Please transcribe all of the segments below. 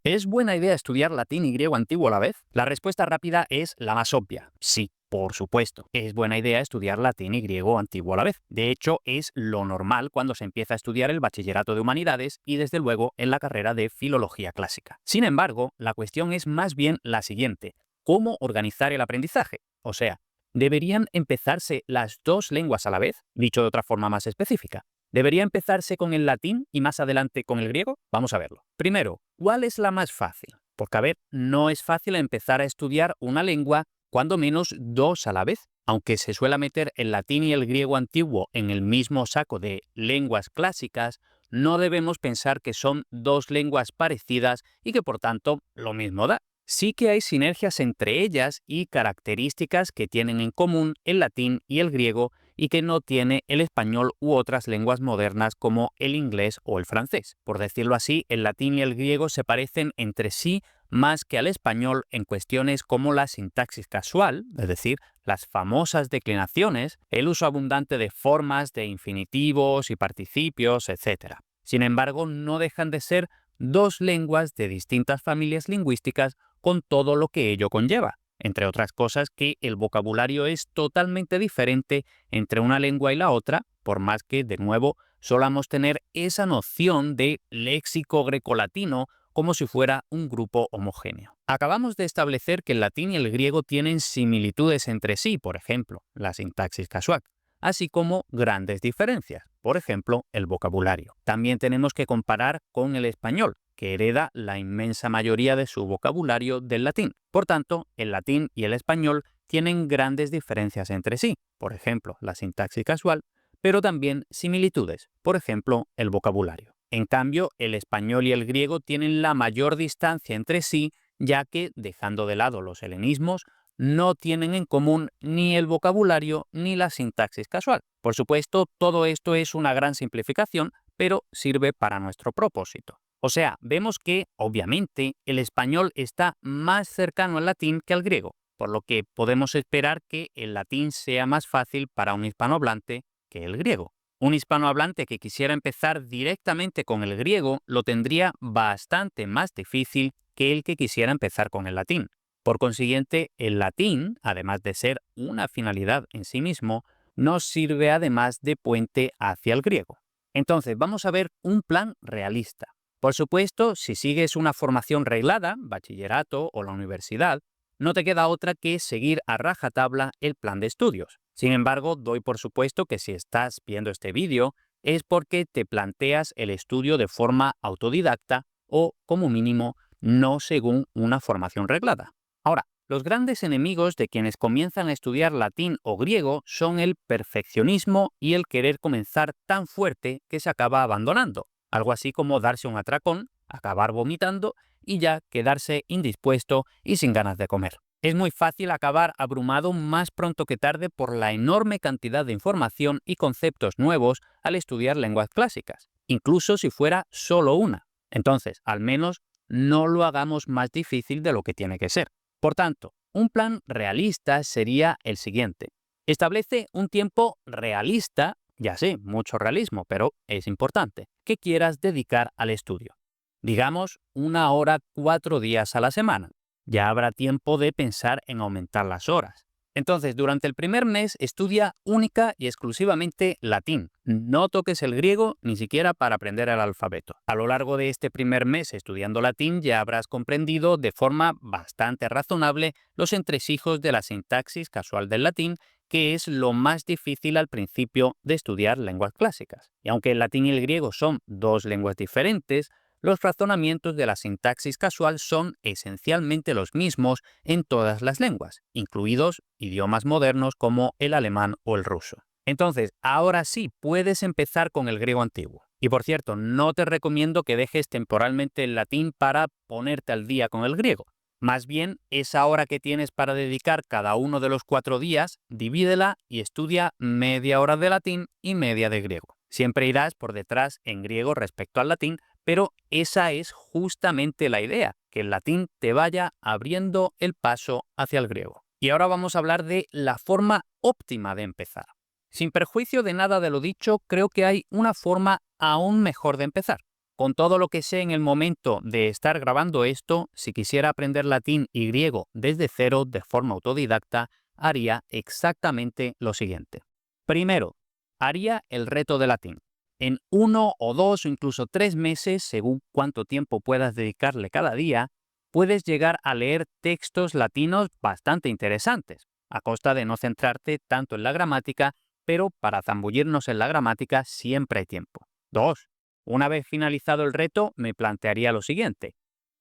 ¿Es buena idea estudiar latín y griego antiguo a la vez? La respuesta rápida es la más obvia. Sí, por supuesto. Es buena idea estudiar latín y griego antiguo a la vez. De hecho, es lo normal cuando se empieza a estudiar el bachillerato de humanidades y desde luego en la carrera de filología clásica. Sin embargo, la cuestión es más bien la siguiente: ¿cómo organizar el aprendizaje? O sea, ¿deberían empezarse las dos lenguas a la vez? Dicho de otra forma más específica, ¿debería empezarse con el latín y más adelante con el griego? Vamos a verlo. Primero, ¿cuál es la más fácil? Porque, a ver, no es fácil empezar a estudiar una lengua, cuando menos dos a la vez. Aunque se suele meter el latín y el griego antiguo en el mismo saco de lenguas clásicas, no debemos pensar que son dos lenguas parecidas y que por tanto lo mismo da. Sí que hay sinergias entre ellas y características que tienen en común el latín y el griego y que no tiene el español u otras lenguas modernas como el inglés o el francés. Por decirlo así, el latín y el griego se parecen entre sí más que al español en cuestiones como la sintaxis casual, es decir, las famosas declinaciones, el uso abundante de formas de infinitivos y participios, etc. Sin embargo, no dejan de ser dos lenguas de distintas familias lingüísticas con todo lo que ello conlleva. Entre otras cosas, que el vocabulario es totalmente diferente entre una lengua y la otra, por más que, de nuevo, solamos tener esa noción de léxico grecolatino como si fuera un grupo homogéneo. Acabamos de establecer que el latín y el griego tienen similitudes entre sí, por ejemplo, la sintaxis casual, así como grandes diferencias, por ejemplo, el vocabulario. También tenemos que comparar con el español, que hereda la inmensa mayoría de su vocabulario del latín. Por tanto, el latín y el español tienen grandes diferencias entre sí, por ejemplo, la sintaxis casual, pero también similitudes, por ejemplo, el vocabulario. En cambio, el español y el griego tienen la mayor distancia entre sí, ya que, dejando de lado los helenismos, no tienen en común ni el vocabulario ni la sintaxis casual. Por supuesto, todo esto es una gran simplificación, pero sirve para nuestro propósito. O sea, vemos que, obviamente, el español está más cercano al latín que al griego, por lo que podemos esperar que el latín sea más fácil para un hispanohablante que el griego. Un hispanohablante que quisiera empezar directamente con el griego lo tendría bastante más difícil que el que quisiera empezar con el latín. Por consiguiente, el latín, además de ser una finalidad en sí mismo, nos sirve además de puente hacia el griego. Entonces, vamos a ver un plan realista. Por supuesto, si sigues una formación reglada, bachillerato o la universidad, no te queda otra que seguir a rajatabla el plan de estudios. Sin embargo, doy por supuesto que si estás viendo este vídeo es porque te planteas el estudio de forma autodidacta o, como mínimo, no según una formación reglada. Ahora, los grandes enemigos de quienes comienzan a estudiar latín o griego son el perfeccionismo y el querer comenzar tan fuerte que se acaba abandonando. Algo así como darse un atracón, acabar vomitando y ya quedarse indispuesto y sin ganas de comer. Es muy fácil acabar abrumado más pronto que tarde por la enorme cantidad de información y conceptos nuevos al estudiar lenguas clásicas, incluso si fuera solo una. Entonces, al menos no lo hagamos más difícil de lo que tiene que ser. Por tanto, un plan realista sería el siguiente. Establece un tiempo realista, ya sé, mucho realismo, pero es importante, que quieras dedicar al estudio. Digamos, 1 hora 4 días a la semana. Ya habrá tiempo de pensar en aumentar las horas. Entonces, durante el primer mes estudia única y exclusivamente latín. No toques el griego ni siquiera para aprender el alfabeto. A lo largo de este primer mes estudiando latín ya habrás comprendido de forma bastante razonable los entresijos de la sintaxis casual del latín, que es lo más difícil al principio de estudiar lenguas clásicas. Y aunque el latín y el griego son dos lenguas diferentes, los razonamientos de la sintaxis casual son esencialmente los mismos en todas las lenguas, incluidos idiomas modernos como el alemán o el ruso. Entonces, ahora sí puedes empezar con el griego antiguo. Y por cierto, no te recomiendo que dejes temporalmente el latín para ponerte al día con el griego. Más bien, esa hora que tienes para dedicar cada uno de los 4 días, divídela y estudia media hora de latín y media de griego. Siempre irás por detrás en griego respecto al latín, pero esa es justamente la idea, que el latín te vaya abriendo el paso hacia el griego. Y ahora vamos a hablar de la forma óptima de empezar. Sin perjuicio de nada de lo dicho, creo que hay una forma aún mejor de empezar. con todo lo que sé en el momento de estar grabando esto, si quisiera aprender latín y griego desde cero de forma autodidacta, haría exactamente lo siguiente. Primero, haría el reto de latín. En 1 o 2 o incluso 3 meses, según cuánto tiempo puedas dedicarle cada día, puedes llegar a leer textos latinos bastante interesantes, a costa de no centrarte tanto en la gramática, pero para zambullirnos en la gramática siempre hay tiempo. 2. Una vez finalizado el reto, me plantearía lo siguiente.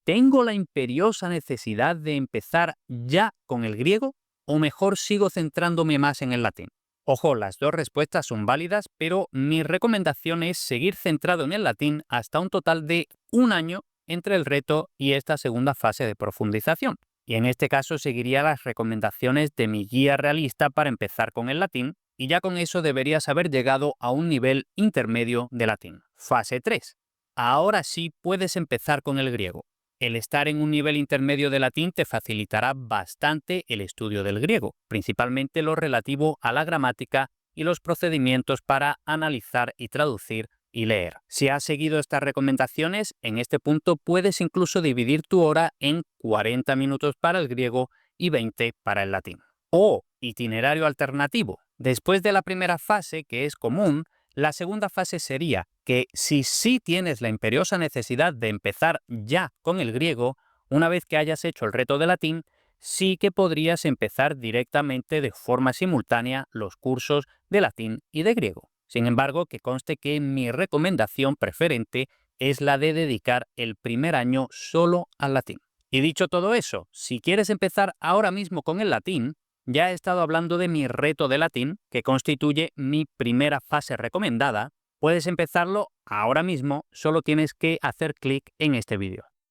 ¿Tengo la imperiosa necesidad de empezar ya con el griego o mejor sigo centrándome más en el latín? Ojo, las dos respuestas son válidas, pero mi recomendación es seguir centrado en el latín hasta un total de 1 año entre el reto y esta segunda fase de profundización. Y en este caso seguiría las recomendaciones de mi guía realista para empezar con el latín, y ya con eso deberías haber llegado a un nivel intermedio de latín. Fase 3. Ahora sí puedes empezar con el griego. El estar en un nivel intermedio de latín te facilitará bastante el estudio del griego, principalmente lo relativo a la gramática y los procedimientos para analizar y traducir y leer. Si has seguido estas recomendaciones, en este punto puedes incluso dividir tu hora en 40 minutos para el griego y 20 para el latín. O itinerario alternativo. Después de la primera fase, que es común, la segunda fase sería que si sí tienes la imperiosa necesidad de empezar ya con el griego, una vez que hayas hecho el reto de latín, sí que podrías empezar directamente de forma simultánea los cursos de latín y de griego. Sin embargo, que conste que mi recomendación preferente es la de dedicar el primer año solo al latín. Y dicho todo eso, si quieres empezar ahora mismo con el latín, ya he estado hablando de mi reto de latín, que constituye mi primera fase recomendada. Puedes empezarlo ahora mismo, solo tienes que hacer clic en este vídeo.